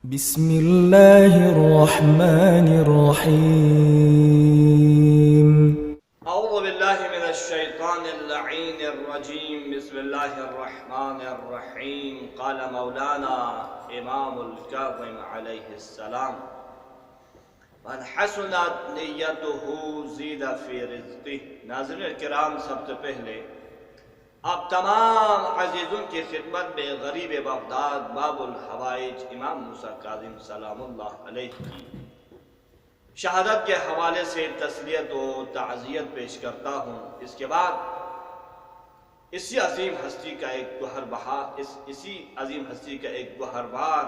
بسم الله الرحمن الرحيم. أعوذ بالله من الشيطان اللعين الرجيم. بسم الله الرحمن الرحيم. قال مولانا امام الكاظم عليه السلام: من حسنت نیته زید فی رزقه. ناظرین کرام، سب سے پہلے آپ تمام عزیزوں کی خدمت میں غریب بغداد باب الحوائج امام موسیٰ کاظم سلام اللہ علیہ کی شہادت کے حوالے سے تسلیت و تعزیت پیش کرتا ہوں۔ اس کے بعد اسی عظیم ہستی کا ایک گوہربار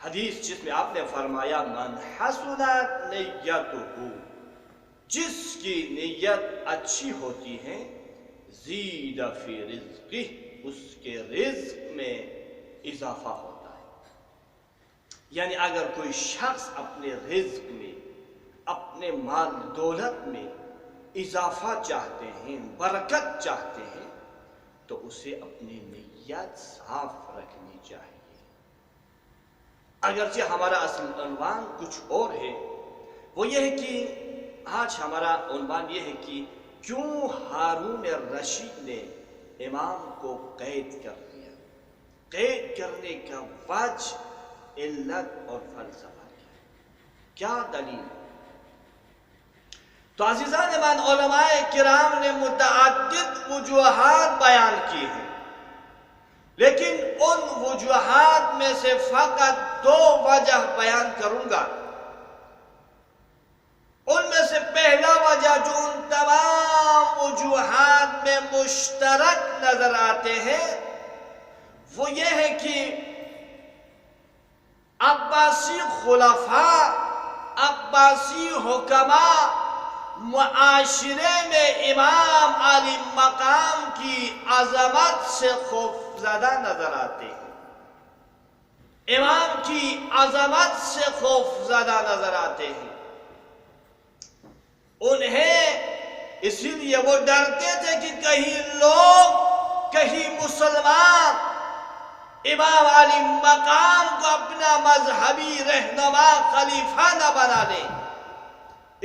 حدیث جس میں آپ نے فرمایا: من حسنت نیتہ، جس کی نیت اچھی ہوتی ہے، زید فی رزقہ، اس کے رزق میں اضافہ ہوتا ہے۔ یعنی اگر کوئی شخص اپنے رزق میں، اپنے مال دولت میں اضافہ چاہتے ہیں، برکت چاہتے ہیں، تو اسے اپنی نیت صاف رکھنی چاہیے۔ اگرچہ ہمارا اصل عنوان کچھ اور ہے، وہ یہ ہے کہ آج ہمارا عنوان یہ ہے کہ کیوں ہارون رشید نے امام کو قید کر دیا، قید کرنے کا وجہ، علت اور فلسفہ کیا دلیل؟ تو عزیزان ایمان، علماء کرام نے متعدد وجوہات بیان کی ہیں، لیکن ان وجوہات میں سے فقط دو وجہ بیان کروں گا۔ ان میں سے پہلا وجہ جو ان تمام وجوہات میں مشترک نظر آتے ہیں، وہ یہ ہے کہ عباسی خلفاء، عباسی حکماء معاشرے میں امام علی مقام کی عظمت سے خوفزدہ نظر آتے ہیں، امام کی عظمت سے خوفزدہ نظر آتے ہیں۔ انہیں اسی لیے وہ ڈرتے تھے کہ کہیں لوگ، کہیں مسلمان امام علی مقام کو اپنا مذہبی رہنما خلیفہ نہ بنا لیں۔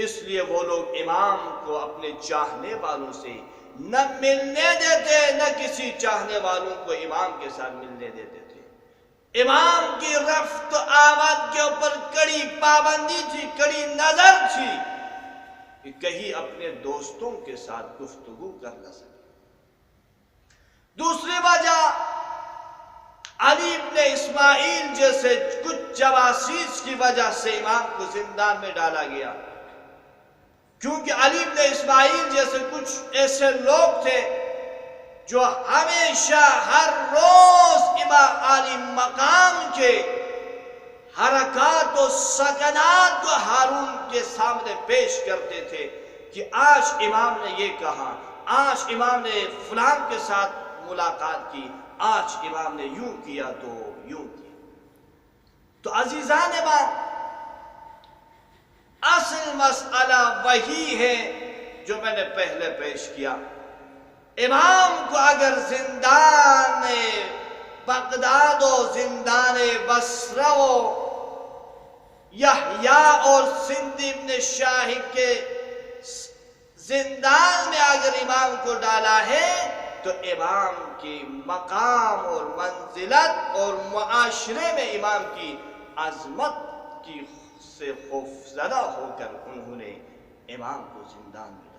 اس لیے وہ لوگ امام کو اپنے چاہنے والوں سے نہ ملنے دیتے، نہ کسی چاہنے والوں کو امام کے ساتھ ملنے دیتے تھے۔ امام کی رفت و آمد کے اوپر کڑی پابندی تھی، کڑی نظر تھی کہ کہیں اپنے دوستوں کے ساتھ گفتگو کر نہ سکے۔ دوسری وجہ، علی ابن اسماعیل جیسے کچھ جواسیس کی وجہ سے امام کو زندان میں ڈالا گیا، کیونکہ علی ابن اسماعیل جیسے کچھ ایسے لوگ تھے جو ہمیشہ ہر روز امام علی مقام کے حرکات و سکنات کو ہارون کے سامنے پیش کرتے تھے کہ آج امام نے یہ کہا، آج امام نے فلان کے ساتھ ملاقات کی، آج امام نے یوں کیا تو یوں کیا۔ تو عزیزان امام، اصل مسئلہ وہی ہے جو میں نے پہلے پیش کیا۔ امام کو اگر زندان بغداد و زندان بصرہ و یحییٰ اور سندھ ابن شاہ کے زندان میں اگر امام کو ڈالا ہے، تو امام کی مقام اور منزلت اور معاشرے میں امام کی عظمت کی سے خوفزدہ ہو کر انہوں نے امام کو زندان میں ڈالا۔